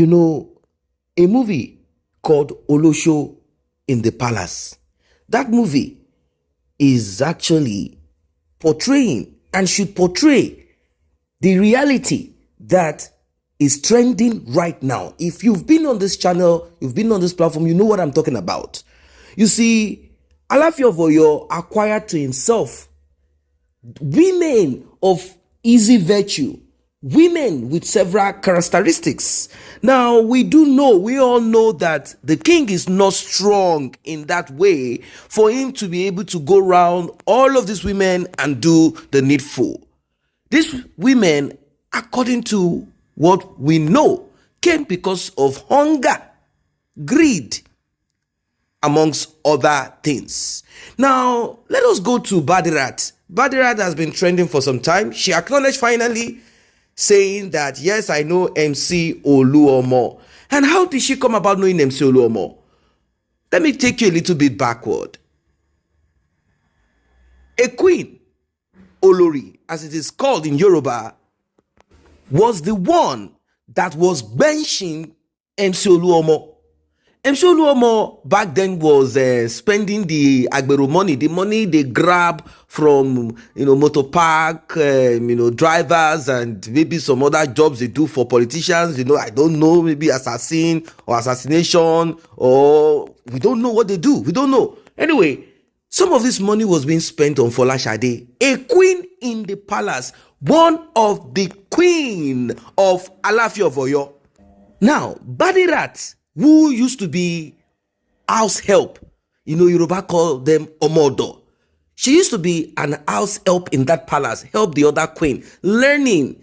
a movie called Olosho in the Palace. That movie is actually portraying and should portray the reality that is trending right now. If you've been on this channel, you've been on this platform, you know what I'm talking about. You see, Alafin of Oyo acquired to himself women of easy virtue, women with several characteristics. Now, we all know that the king is not strong in that way for him to be able to go around all of these women and do the needful. These women, according to what we know, came because of hunger, greed, amongst other things. Now, let us go to Baderat. Baderat has been trending for some time. She acknowledged finally, saying that, yes, I know Mcoluomo. And how did she come about knowing Mcoluomo? Let me take you a little bit backward. A queen, Oloris, as it is called in Yoruba, was the one that was benching Mcoluomo. Mcoluomo back then was spending the agbero money, the money they grab from motor park, drivers, and maybe some other jobs they do for politicians. I don't know, maybe assassin or assassination, or we don't know what they do. We don't know. Anyway, some of this money was being spent on Folashade, a queen in the palace, one of the queen of Alafin of Oyo. Now, Baderat, who used to be house help, Yoruba call them Omodo. She used to be an house help in that palace, help the other queen, learning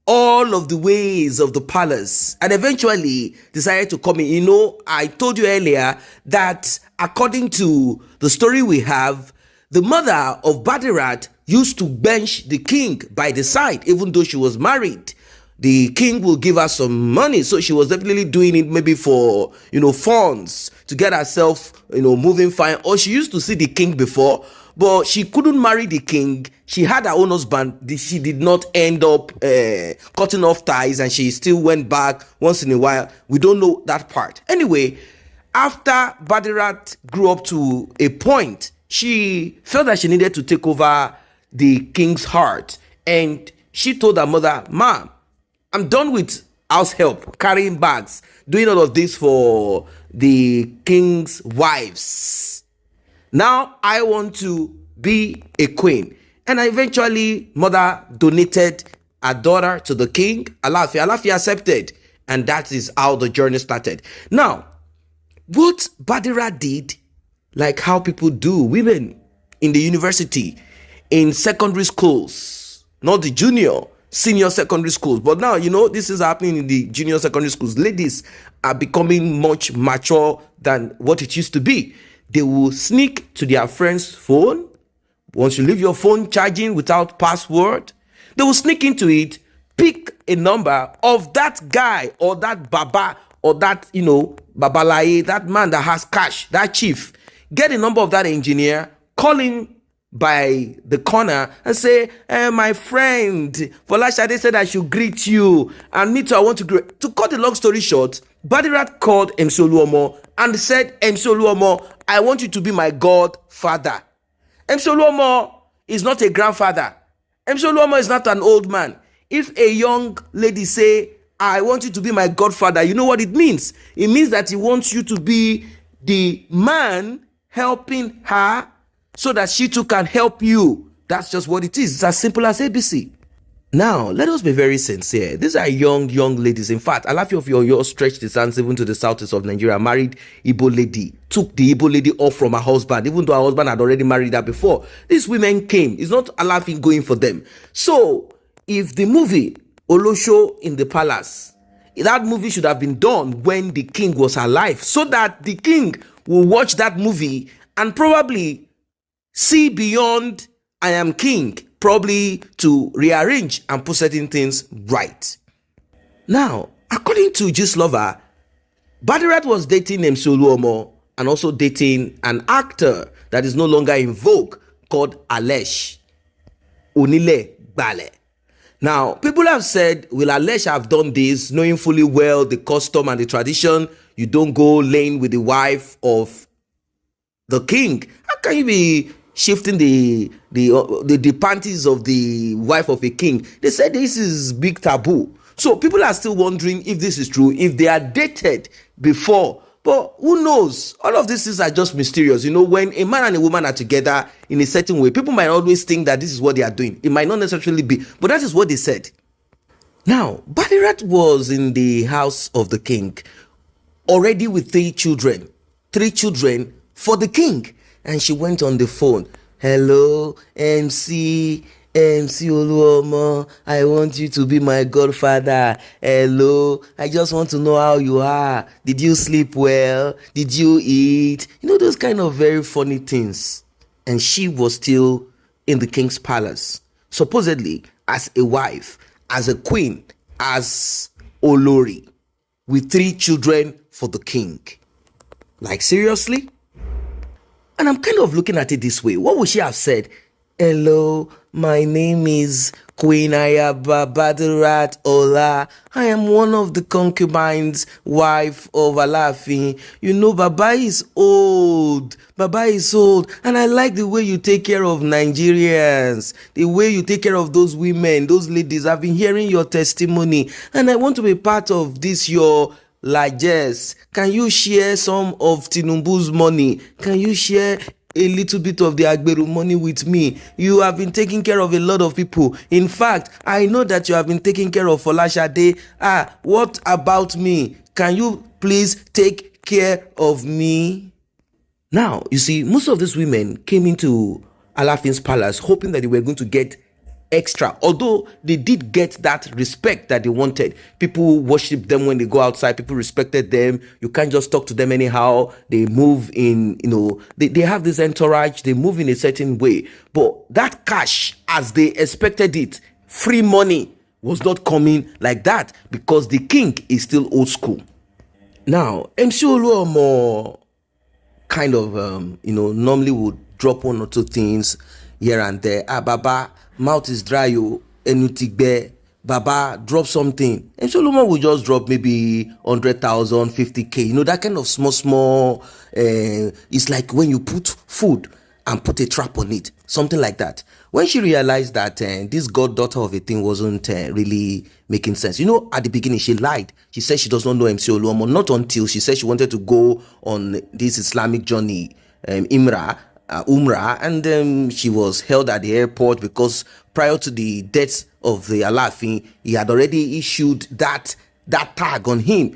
all of the ways of the palace, and eventually decided to come in. I told you earlier that according to the story we have, the mother of Baderat used to bench the king by the side, even though she was married. The king will give her some money, so she was definitely doing it maybe for funds to get herself moving fine. Or she used to see the king before, but she couldn't marry the king. She had her own husband. She did not end up cutting off ties, and she still went back once in a while. We don't know that part. Anyway, after Baderat grew up to a point, she felt that she needed to take over the king's heart, and she told her mother, "Mom, I'm done with house help, carrying bags, doing all of this for the king's wives. Now I want to be a queen." And eventually, mother donated her daughter to the king. Alafin accepted, and that is how the journey started. Now, what Baderat did, like how people do, women in the university, in secondary schools, not the senior secondary schools, but now this is happening in the junior secondary schools. Ladies are becoming much mature than what it used to be. They will sneak to their friend's phone. Once you leave your phone charging without password, they will sneak into it, pick a number of that guy or that baba or that babalaye, that man that has cash, that chief. Get the number of that engineer, call him by the corner and say, my friend Folashade said I should greet you, and me too, I want to greet. To cut the long story short, Baderat called Mcoluomo and said, Mcoluomo, I want you to be my godfather. Mcoluomo is not a grandfather. Mcoluomo is not an old man. If a young lady say, I want you to be my godfather, you know what it means? It means that he wants you to be the man helping her so that she too can help you. That's just what it is. It's as simple as ABC. Now, let us be very sincere. These are young ladies. In fact, Alafin of Oyo stretched his hands even to the southeast of Nigeria, married Igbo lady, took the Igbo lady off from her husband, even though her husband had already married her before. These women came. It's not Alafin going for them. So, if the movie Olosho in the Palace, that movie should have been done when the king was alive, so that the king will watch that movie and probably see beyond I am king, probably to rearrange and put certain things right. Now, according to Gist Lover, Baderat was dating Mcoluomo and also dating an actor that is no longer in vogue called Alesh Onile Bale. Now, people have said, will Alesh have done this, knowing fully well the custom and the tradition? You don't go laying with the wife of the king. How can you be shifting the panties of the wife of a king? They said this is big taboo. So people are still wondering if this is true, if they are dated before. But who knows? All of these things are just mysterious. You know, when a man and a woman are together in a certain way, people might always think that this is what they are doing. It might not necessarily be, but that is what they said. Now, Baderat was in the house of the king, already with three children for the king. And she went on the phone. Hello, MC Oluomo, I want you to be my godfather. Hello, I just want to know how you are. Did you sleep well? Did you eat? You know, those kind of very funny things. And she was still in the king's palace, supposedly as a wife, as a queen, as Olori, with three children for the king. Like, seriously? And I'm kind of looking at it this way. What would she have said? Hello, my name is Queen Ayaba Baderat Ola. I am one of the concubines, wife of Alafin. You know, Baba is old. And I like the way you take care of Nigerians, the way you take care of those women, those ladies. I've been hearing your testimony, and I want to be part of this, your largesse. Can you share some of Tinubu's money? Can you share a little bit of the Agberu money with me? You have been taking care of a lot of people. In fact, I know that you have been taking care of Folashade. What about me? Can you please take care of me? Now, you see, most of these women came into Alafin's palace hoping that they were going to get extra, although they did get that respect that they wanted. People worship them when they go outside. People respected them. You can't just talk to them anyhow. They move in, you know, they have this entourage. They move in a certain way. But that cash, as they expected it, free money, was not coming like that, because the king is still old school. Now, MC Oluomo kind of, normally would drop one or two things here and there. Baba, mouth is dry, enutigbe. Baba, drop something. And Solomon will just drop maybe 100,000, 50K. You know, that kind of small. It's like when you put food and put a trap on it, something like that. When she realized that this goddaughter of a thing wasn't really making sense, you know, at the beginning she lied. She said she does not know MC Oluomo, not until she said she wanted to go on this Islamic journey, Umrah, and she was held at the airport because prior to the death of the Alafin, he had already issued that tag on her,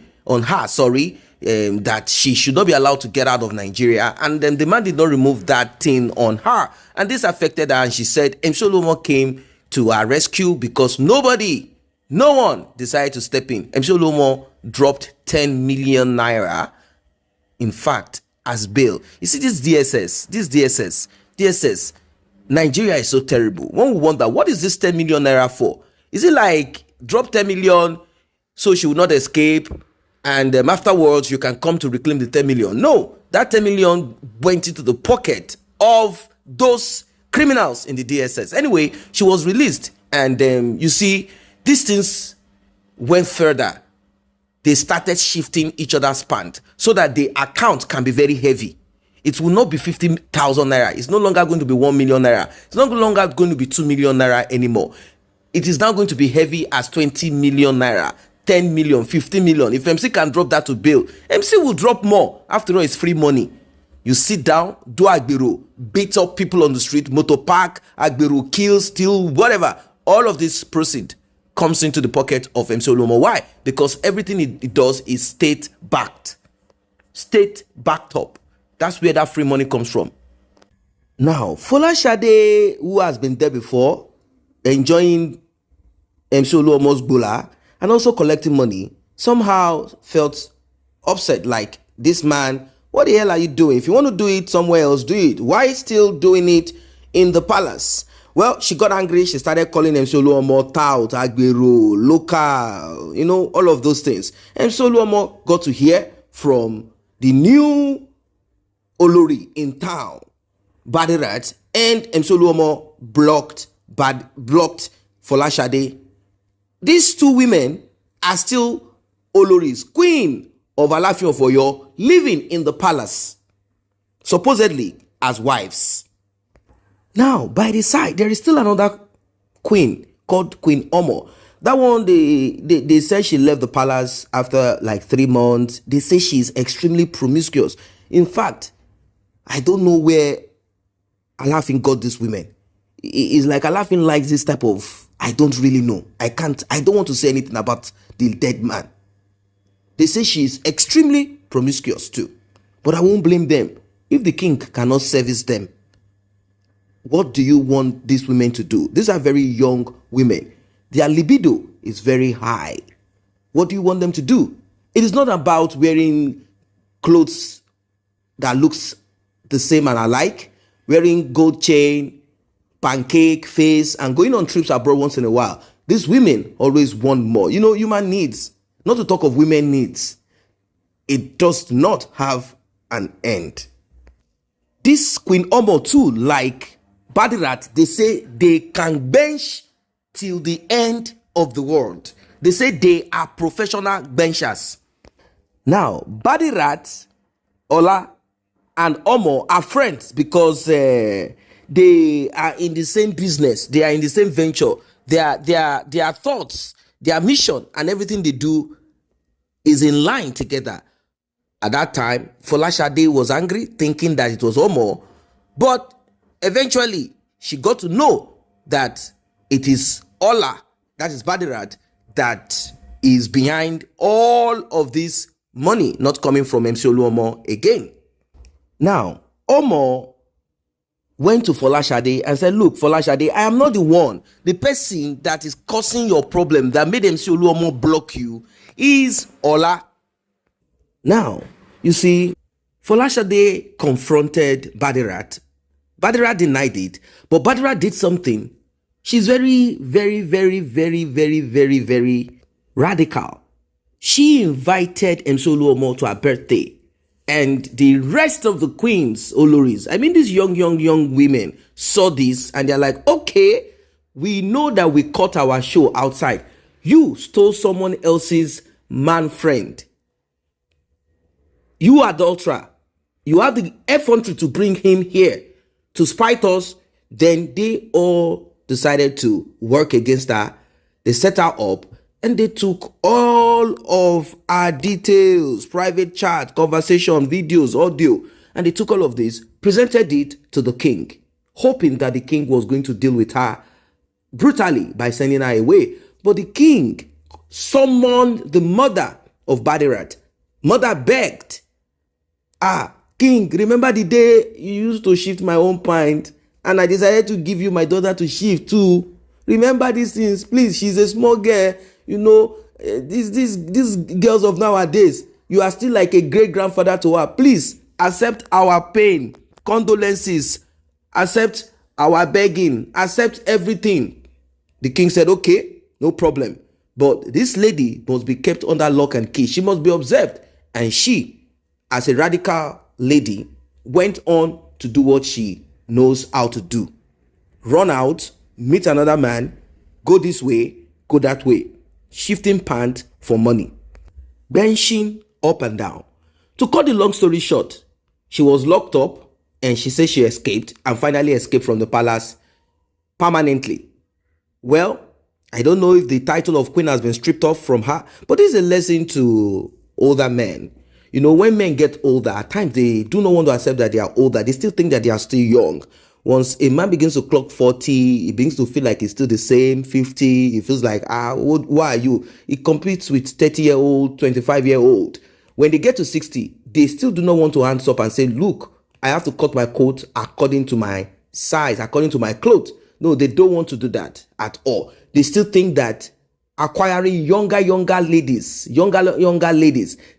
that she should not be allowed to get out of Nigeria, and then the man did not remove that thing on her, and this affected her, and she said MC Oluomo came to her rescue because no one decided to step in. MC Oluomo dropped 10 million naira, in fact, as bail. You see, this DSS, Nigeria is so terrible. One will wonder, what is this 10 million naira for? Is it like drop 10 million so she will not escape, and afterwards you can come to reclaim the 10 million? No, that 10 million went into the pocket of those criminals in the DSS. Anyway, she was released, and you see, these things went further. They started shifting each other's pant so that the account can be very heavy. It will not be 50,000 naira. It's no longer going to be 1 million naira. It's no longer going to be 2 million naira anymore. It is now going to be heavy as 20 million naira, 10 million, 15 million. If MC can drop that to bail, MC will drop more. After all, it's free money. You sit down, do Agberu, beat up people on the street, motor park, Agberu, kill, steal, whatever. All of this proceed comes into the pocket of MC Oluomo. Why? Because everything it does is state-backed. State-backed up. That's where that free money comes from. Now, Folashade, who has been there before, enjoying MC Oluomo's bula and also collecting money, somehow felt upset. Like, this man, what the hell are you doing? If you want to do it somewhere else, do it. Why still doing it in the palace? Well, she got angry. She started calling MC Oluomo tout, Agberu, local, you know, all of those things. MC Oluomo got to hear from the new Olori in town, Baderat, and MC Oluomo blocked Folashade these two women are still Oloris, queen of Alafin of Oyo, living in the palace, supposedly as wives. Now, by the side, there is still another queen called Queen Omo. That one, they said she left the palace after like 3 months. They say she's extremely promiscuous. In fact, I don't know where Alafin got these women. It's like Alafin likes this type of, I don't really know. I don't want to say anything about the dead man. They say she's extremely promiscuous too. But I won't blame them. If the king cannot service them, what do you want these women to do? These are very young women. Their libido is very high. What do you want them to do? It is not about wearing clothes that looks the same and alike, wearing gold chain, pancake face, and going on trips abroad once in a while. These women always want more. You know, human needs, not to talk of women needs, it does not have an end. This Queen Omo too, like Baderat, they say they can bench till the end of the world. They say they are professional benchers. Now, Baderat, Ola, and Omo are friends because they are in the same business. They are in the same venture. Their thoughts, their mission, and everything they do is in line together. At that time, Folashade was angry, thinking that it was Omo, but eventually she got to know that it is Ola, that is Baderat, that is behind all of this money not coming from Mcoluomo again. Now, Omo went to Folashade and said, look, Folashade, I am not the one. The person that is causing your problem, that made Mcoluomo block you, is Ola. Now, you see, Folashade confronted Baderat. Baderat denied it, but Baderat did something. She's very, very, very, very, very, very, very radical. She invited Mcoluomo to her birthday. And the rest of the queens, Oloris, I mean these young women saw this and they're like, okay, we know that we caught our show outside. You stole someone else's man friend. You adulterer. You have the effrontery to bring him here to spite us. Then they all decided to work against her. They set her up and they took all of our details, private chat, conversation, videos, audio, and they took all of this, presented it to the king, hoping that the king was going to deal with her brutally by sending her away. But the king summoned the mother of Baderat. Mother begged, king, remember the day you used to shift my own pint and I decided to give you my daughter to shift too? Remember these things, please. She's a small girl. You know, these girls of nowadays, you are still like a great-grandfather to her. Please accept our pain, condolences, accept our begging, accept everything. The king said, okay, no problem. But this lady must be kept under lock and key. She must be observed. And she, as a radical lady, went on to do what she knows how to do. Run out, meet another man, go this way, go that way. Shifting pant for money. Benching up and down. To cut the long story short, she was locked up and she said she escaped and finally escaped from the palace permanently. Well, I don't know if the title of queen has been stripped off from her, but this is a lesson to older men. You know, when men get older, at times they do not want to accept that they are older. They still think that they are still young. Once a man begins to clock 40, he begins to feel like he's still the same, 50. He feels like, why are you? He competes with 30-year-old, 25-year-old. When they get to 60, they still do not want to hands up and say, look, I have to cut my coat according to my size, according to my clothes. No, they don't want to do that at all. They still think that acquiring younger ladies,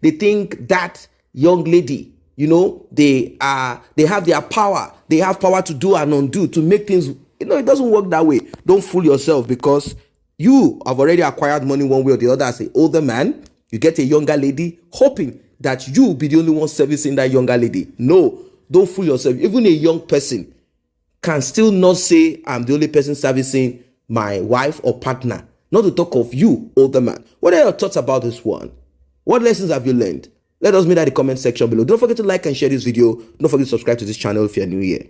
they think that young lady, you know, they have their power. They have power to do and undo, to make things, you know, it doesn't work that way. Don't fool yourself, because you have already acquired money one way or the other as an older man. You get a younger lady, hoping that you will be the only one servicing that younger lady. No, don't fool yourself. Even a young person can still not say, I'm the only person servicing my wife or partner. not to talk of you, older man. What are your thoughts about this one? What lessons have you learned? Let us know that in the comment section below. Don't forget to like and share this video. Don't forget to subscribe to this channel if you're new here.